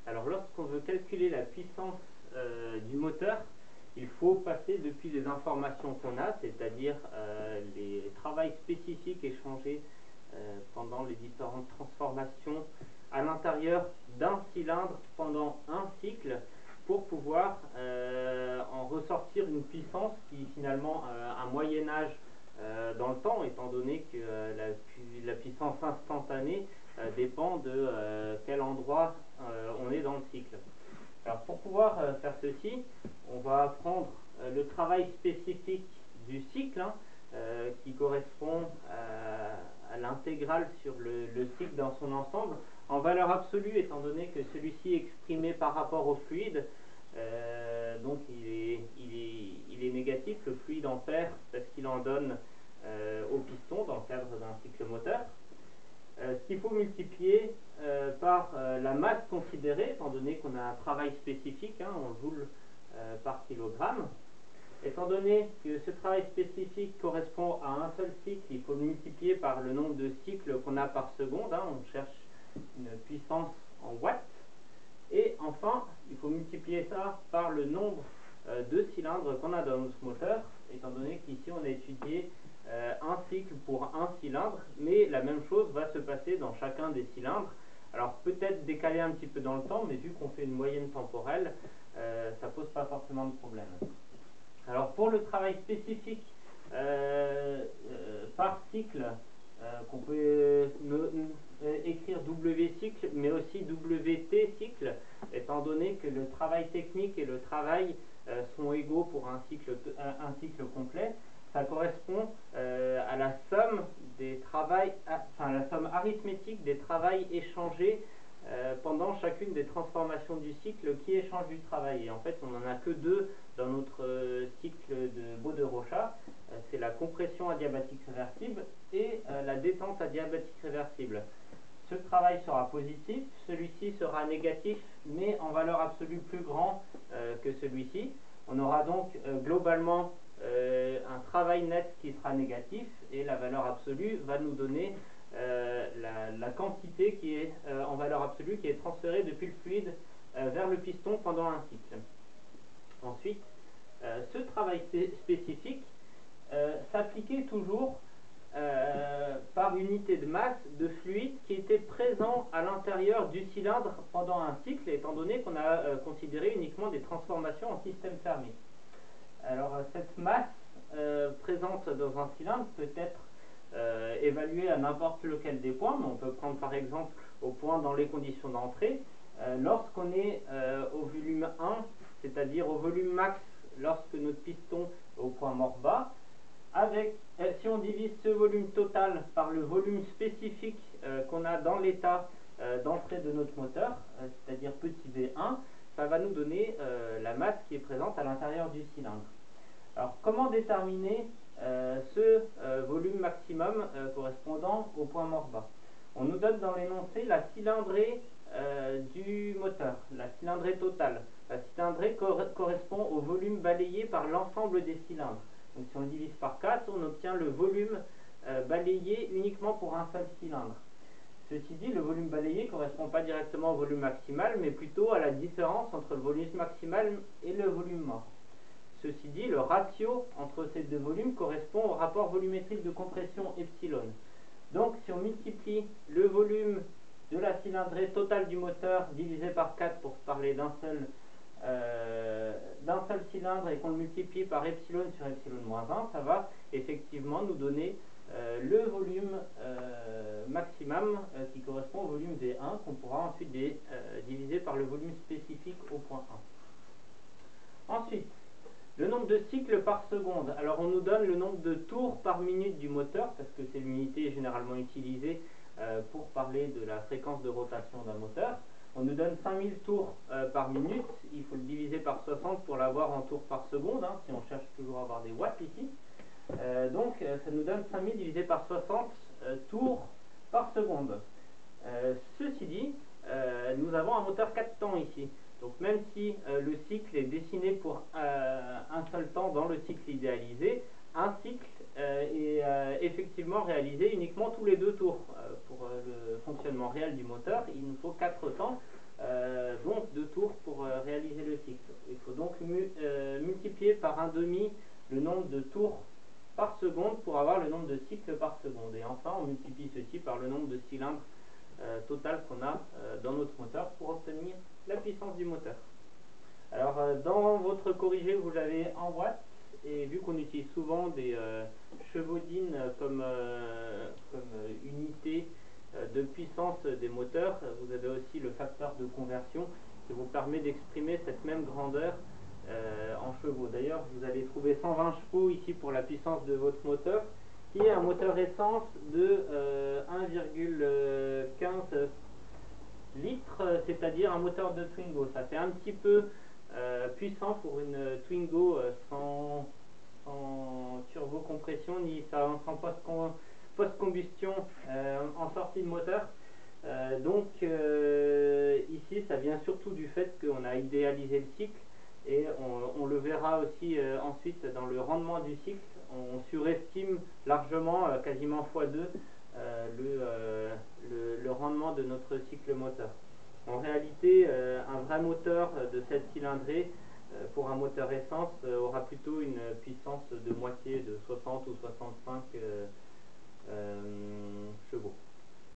Alors lorsqu'on veut calculer la puissance du moteur, il faut passer depuis les informations qu'on a, c'est-à-dire les travails spécifiques échangés pendant les différentes transformations à l'intérieur d'un cylindre pendant un cycle, pour pouvoir en ressortir une puissance qui finalement a un moyen âge dans le temps, étant donné que la puissance instantanée dépend de quel endroit on est dans le cycle. Alors pour pouvoir faire ceci, on va prendre le travail spécifique du cycle, qui correspond à l'intégrale sur le cycle dans son ensemble, en valeur absolue, étant donné que celui-ci est exprimé par rapport au fluide, donc il est négatif, le fluide en perd parce qu'il en donne au piston dans le cadre d'un cycle moteur. Ce qu'il faut multiplier par la masse considérée, étant donné qu'on a un travail spécifique, en joules par kilogramme. Étant donné que ce travail spécifique correspond à un seul cycle, il faut le multiplier par le nombre de cycles qu'on a par seconde. On cherche une puissance en watts. Et enfin, il faut multiplier ça par le nombre de cylindres qu'on a dans notre moteur, étant donné qu'ici on a étudié un cycle pour un cylindre, mais la même chose va se passer dans chacun des cylindres. Alors peut-être décalé un petit peu dans le temps, mais vu qu'on fait une moyenne temporelle, ça pose pas forcément de problème. Alors pour le travail spécifique par cycle, qu'on peut écrire W cycle, mais aussi WT cycle, étant donné que le travail technique et le travail sont égaux pour un cycle complet, ça correspond à la somme des travails, la somme arithmétique des travails échangés pendant chacune des transformations du cycle qui échange du travail. Et en fait, on n'en a que deux dans notre cycle de Bode-Rochat. C'est la compression adiabatique réversible et la détente adiabatique réversible. Ce travail sera positif, celui-ci sera négatif, mais en valeur absolue plus grand que celui-ci. On aura donc globalement un travail net qui sera négatif, et la valeur absolue va nous donner la quantité qui est en valeur absolue qui est transférée depuis le fluide vers le piston pendant un cycle. Ensuite, ce travail spécifique s'appliquait toujours par unité de masse de fluide qui était présent à l'intérieur du cylindre pendant un cycle, étant donné qu'on a considéré uniquement des transformations en système fermé. Alors cette masse présente dans un cylindre peut être évaluée à n'importe lequel des points, mais on peut prendre par exemple au point dans les conditions d'entrée, lorsqu'on est au volume 1, c'est-à-dire au volume max lorsque notre piston est au point mort bas. Si on divise ce volume total par le volume spécifique qu'on a dans l'état d'entrée de notre moteur, c'est-à-dire petit v1, ça va nous donner la masse qui est présente à l'intérieur du cylindre. Alors comment déterminer ce volume maximum correspondant au point mort bas? On nous donne dans l'énoncé la cylindrée du moteur, la cylindrée totale. La cylindrée correspond au volume balayé par l'ensemble des cylindres. Donc si on divise par 4, on obtient le volume balayé uniquement pour un seul cylindre. Ceci dit, le volume balayé ne correspond pas directement au volume maximal, mais plutôt à la différence entre le volume maximal et le volume mort. Ceci dit, le ratio entre ces deux volumes correspond au rapport volumétrique de compression epsilon. Donc si on multiplie le volume de la cylindrée totale du moteur divisé par 4 pour parler d'un seul cylindre, et qu'on le multiplie par epsilon sur epsilon moins 1, ça va effectivement nous donner le volume maximum qui correspond au volume V1, qu'on pourra ensuite diviser par le volume spécifique au point 1. Ensuite, le nombre de cycles par seconde. Alors on nous donne le nombre de tours par minute du moteur, parce que c'est l'unité généralement utilisée pour parler de la fréquence de rotation d'un moteur. On nous donne 5000 tours par minute, il faut le diviser par 60 pour l'avoir en tours par seconde, si on cherche toujours à avoir des watts ici. Donc ça nous donne 5000 divisé par 60 tours par seconde. Ceci dit, nous avons un moteur 4 temps ici. Donc même si le cycle est dessiné pour un seul temps dans le cycle idéalisé, un cycle est effectivement réalisé uniquement tous les 2 tours. Pour le fonctionnement réel du moteur, il nous faut 4 temps. Donc de tours pour réaliser le cycle. Il faut donc multiplier par 1/2 le nombre de tours par seconde pour avoir le nombre de cycles par seconde. Et enfin, on multiplie ceci par le nombre de cylindres total qu'on a dans notre moteur pour obtenir la puissance du moteur. Alors, dans votre corrigé, vous l'avez en watts, et vu qu'on utilise souvent des chevaudines comme unité de puissance des moteurs, vous avez aussi le facteur de conversion qui vous permet d'exprimer cette même grandeur en chevaux. D'ailleurs, vous allez trouver 120 chevaux ici pour la puissance de votre moteur, qui est un moteur essence de 1,15 litres, c'est-à-dire un moteur de Twingo. Ça fait un petit peu puissant pour une Twingo sans turbocompression ni sans post-combustion en sortie de moteur. Ici, ça vient surtout du fait qu'on a idéalisé le cycle, et on le verra aussi ensuite dans le rendement du cycle. On surestime largement, quasiment x2, le rendement de notre cycle moteur. En réalité, un vrai moteur de 7 cylindrées pour un moteur essence aura plutôt une puissance de moitié, de 60 ou 65 chevaux.